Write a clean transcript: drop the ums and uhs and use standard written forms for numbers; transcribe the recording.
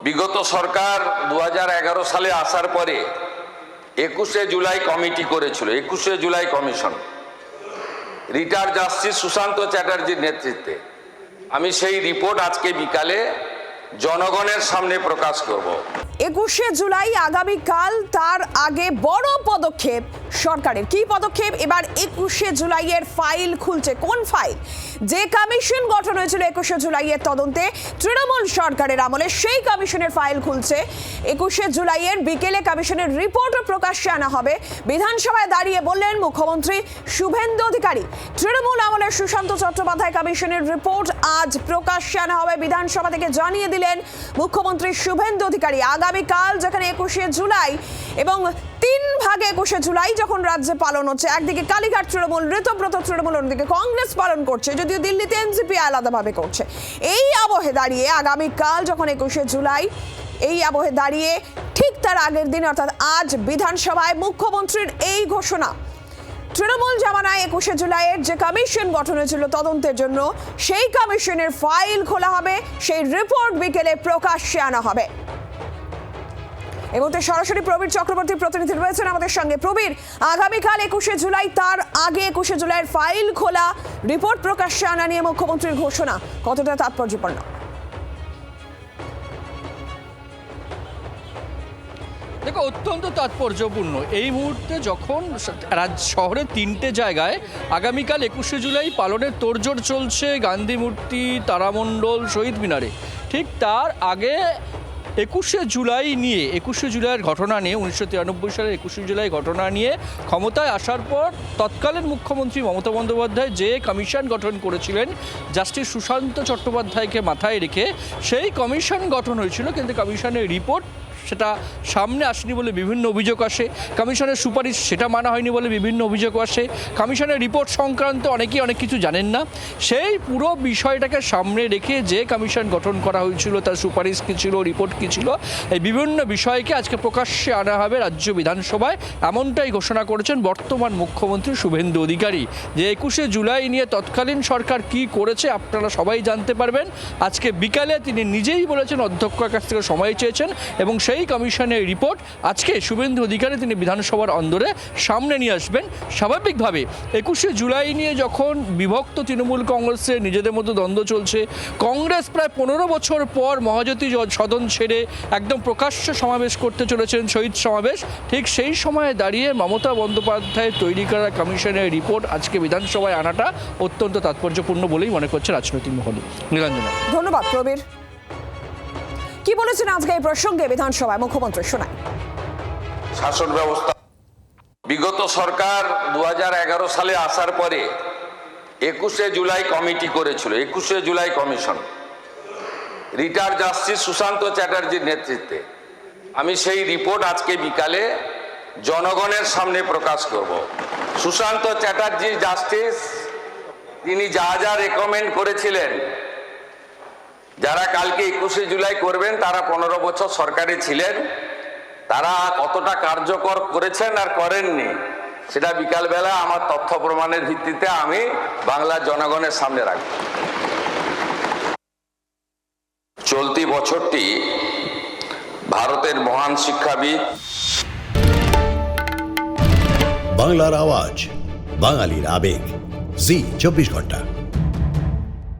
বিগত সরকার 2011 সালে আসার পরে 21শে জুলাই কমিটি করেছিল, 21শে জুলাই কমিশন, রিটায়ার্ড জাস্টিস সুশান্ত চ্যাটার্জির নেতৃত্বে। আমি সেই রিপোর্ট আজকে বিকালে জনগণের সামনে প্রকাশ করব। 21শে জুলাই আগামীকাল, তার আগে বড় পদক্ষেপ সরকারের। কি পদক্ষেপ? এবার 21শে জুলাইয়ের ফাইল খুলছে। কোন ফাইল? যে কমিশন গঠন হয়েছিল 21শে জুলাইয়ের তদন্তে তৃণমূল সরকারের আমলে, সেই কমিশনের ফাইল খুলছে। 21শে জুলাইয়ের বিকেলে কমিশনের রিপোর্টও প্রকাশ্যে আনা হবে। বিধানসভায় দাঁড়িয়ে বললেন মুখ্যমন্ত্রী শুভেন্দু অধিকারী, তৃণমূল আমলের সুশান্ত চট্টোপাধ্যায় কমিশনের রিপোর্ট আজ প্রকাশ্যে আনা হবে। বিধানসভা থেকে জানিয়ে দিলেন মুখ্যমন্ত্রী শুভেন্দু অধিকারী। আগামীকাল যেখানে 21শে জুলাই এবং 3 ভাগে 21শে জুলাই যখন রাজ্যে পালন হচ্ছে, একদিকে কালীঘাট তৃণমূল, ঋতব্রত তৃণমূল, অন্যদিকে কংগ্রেস পালন করছে, যদিও দিল্লিতে এনসিপি আলাদাভাবে করছে। এই আবহে দাঁড়িয়ে আগামীকাল যখন 21শে জুলাই, এই আবহে দাঁড়িয়ে ঠিক তার আগের দিন অর্থাৎ আজ বিধানসভায় মুখ্যমন্ত্রীর এই ঘোষণা। তৃণমূল জামানায় 21শে জুলাইয়ের যে কমিশন গঠন হয়েছিল তদন্তের জন্য, সেই কমিশনের ফাইল খোলা হবে, সেই রিপোর্ট বিকেলে প্রকাশ্যে আনা হবে। এই মুহূর্তে সরাসরি প্রবীর চক্রবর্তী প্রতিনিধি রয়েছেন আমাদের সঙ্গে। প্রবীর, আগামীকাল 21শে জুলাই, তার আগে 21শে জুলাইয়ের ফাইল খোলা, রিপোর্ট প্রকাশ্যে আনা নিয়ে মুখ্যমন্ত্রীর ঘোষণা কতটা তাৎপর্যপূর্ণ? দেখো, অত্যন্ত তাৎপর্যপূর্ণ। এই মুহূর্তে যখন শহরের 3টে জায়গায় আগামীকাল 21শে জুলাই পালনের তোড়জোড় চলছে, গান্ধী মূর্তি, তারামণ্ডল, শহীদ মিনারে, ঠিক তার আগে 21শে জুলাই নিয়ে, 21শে জুলাইয়ের ঘটনা নিয়ে, 1993 সালের 21শে জুলাই ঘটনা নিয়ে ক্ষমতায় আসার পর তৎকালীন মুখ্যমন্ত্রী মমতা বন্দ্যোপাধ্যায় যে কমিশন গঠন করেছিলেন জাস্টিস সুশান্ত চট্টোপাধ্যায়কে মাথায় রেখে, সেই কমিশন গঠন হয়েছিল, কিন্তু কমিশনের রিপোর্ট সেটা সামনে আসেনি বলে বিভিন্ন অভিযোগ আসে। কমিশনের সুপারিশ সেটা মানা হয়নি বলে বিভিন্ন অভিযোগ আসে। কমিশনের রিপোর্ট সংক্রান্ত অনেকেই অনেক কিছু জানেন না। সেই পুরো বিষয়টাকে সামনে রেখে যে কমিশন গঠন করা হয়েছিল, তার সুপারিশ কী ছিল, রিপোর্ট কী ছিল, এই বিভিন্ন বিষয়কে আজকে প্রকাশ্যে আনা হবে রাজ্য বিধানসভায়। এমনটাই ঘোষণা করেছেন বর্তমান মুখ্যমন্ত্রী শুভেন্দু অধিকারী। যে 21শে জুলাই নিয়ে তৎকালীন সরকার কি করেছে আপনারা সবাই জানতে পারবেন। আজকে বিকালে তিনি নিজেই বলেছেন, অধ্যক্ষের কাছ থেকে সময় চেয়েছেন, এবং সেই কমিশনের রিপোর্ট আজকে শুভেন্দু অধিকারী তিনি বিধানসভার অন্দরে সামনে নিয়ে আসবেন। স্বাভাবিকভাবে 21শে জুলাই নিয়ে যখন বিভক্ত তৃণমূল কংগ্রেসের নিজেদের মধ্যে দ্বন্দ্ব চলছে, কংগ্রেস প্রায় 15 বছর পর মহাজ্যোতি সদন ছেড়ে একদম প্রকাশ্য সমাবেশ করতে চলেছেন, শহীদ সমাবেশ, ঠিক সেই সময়ে দাঁড়িয়ে মমতা বন্দ্যোপাধ্যায়ের তৈরি করা কমিশনের রিপোর্ট আজকে বিধানসভায় আনাটা অত্যন্ত তাৎপর্যপূর্ণ বলেই মনে করছে রাজনৈতিক মহলে। নীলাঞ্জনা, ধন্যবাদ। প্রবীর, কি বলেছেন আজকে এই প্রসঙ্গে বিধানসভায় মুখ্যমন্ত্রী? শোনায়। শাসন ব্যবস্থা বিগত সরকার 2011 সালে আসার পরে 21শে জুলাই কমিটি করেছিল, 21শে জুলাই কমিশন, রিটায়ার্ড জাস্টিস সুশান্ত চ্যাটার্জির নেতৃত্বে। আমি সেই রিপোর্ট আজকে বিকালে জনগণের সামনে প্রকাশ করব। সুশান্ত চ্যাটার্জি জাস্টিস, তিনি যা যা রেকমেন্ড করেছিলেন, যারা কালকে 21শে জুলাই করবেন তারা 15 বছর সরকারে ছিলেন, তারা কতটা কার্যকর করেছেন আর করেননি সেটা বিকালবেলা আমার তথ্য প্রমাণের ভিত্তিতে আমি বাংলার জনগণের সামনে রাখব। চলতি বছরটি ভারতের মহান শিক্ষাবিদ। বাংলার আওয়াজ, বাঙালির আবেগ, জি 24 ঘন্টা।